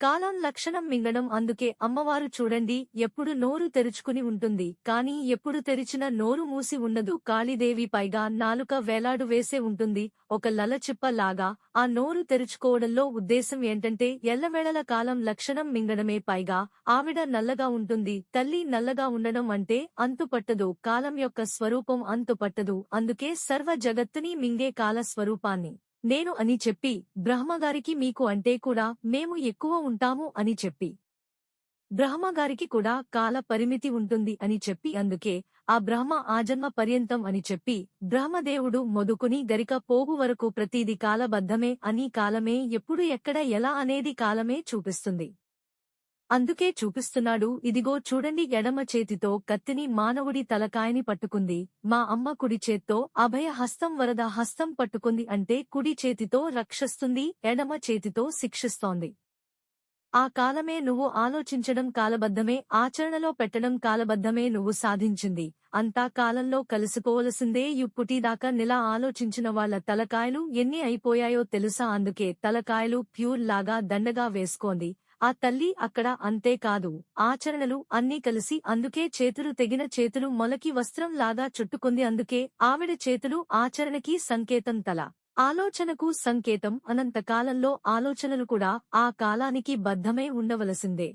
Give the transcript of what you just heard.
కాలం లక్షణం మింగడం. అందుకే అమ్మవారు చూడండి ఎప్పుడు నోరు తెరుచుకుని ఉంటుంది, కాని ఎప్పుడు తెరిచిన నోరు మూసి ఉండదు. కాళీదేవి పైగా నాలుక వేలాడు వేసే ఉంటుంది, ఒక లలచిప్ప లాగా. ఆ నోరు తెరుచుకోవడంలో ఉద్దేశం ఏంటంటే ఎల్లవేళల కాలం లక్షణం మింగడమే. పైగా ఆవిడ నల్లగా ఉంటుంది. తల్లి నల్లగా ఉండడం అంటే అంతుపట్టదు, కాలం యొక్క స్వరూపం అంతుపట్టదు. అందుకే సర్వ జగత్తుని మింగే కాల స్వరూపాన్ని నేను అని చెప్పి, బ్రహ్మగారికి మీకు అంటే కూడా మేము ఎక్కువ ఉంటాము అని చెప్పి, బ్రహ్మగారికి కూడా కాల పరిమితి ఉంటుంది అని చెప్పి, అందుకే ఆ బ్రహ్మ ఆజన్మ పర్యంతం అని చెప్పి, బ్రహ్మదేవుడు మొదుకుని గరిక పోగు వరకు ప్రతీది కాలబద్ధమే అని, కాలమే ఎప్పుడు ఎక్కడ ఎలా అనేది కాలమే చూపిస్తుంది. అందుకే చూపిస్తున్నాడు. ఇదిగో చూడండి, ఎడమ చేతితో కత్తిని మానవుడి తలకాయని పట్టుకుంది, మా అమ్మ కుడి చేత్తో అభయ హస్తం వరద హస్తం పట్టుకుంది. అంటే కుడి చేతితో రక్షిస్తుంది, ఎడమ చేతితో శిక్షిస్తోంది. ఆ కాలమే నువ్వు ఆలోచించడం కాలబద్ధమే, ఆచరణలో పెట్టడం కాలబద్ధమే. నువ్వు సాధించింది అంతా కాలంలో కలిసిపోవలసిందే. ఇప్పుటిదాకా నెలా ఆలోచించిన వాళ్ల తలకాయలు ఎన్ని అయిపోయాయో తెలుసా? అందుకే తలకాయలు ప్యూర్ లాగా దండగా వేసుకోంది ఆ తల్లి అక్కడ. అంతేకాదు ఆచరణలు అన్నీ కలిసి. అందుకే చేతులు తెగిన చేతులు మొలకి వస్త్రం లాగా చుట్టుకుంది. అందుకే ఆవిడ చేతులు ఆచరణకి సంకేతం, తల ఆలోచనకు సంకేతం. అనంత కాలంలో ఆలోచనలు కూడా ఆ కాలానికి బద్ధమై ఉండవలసిందే.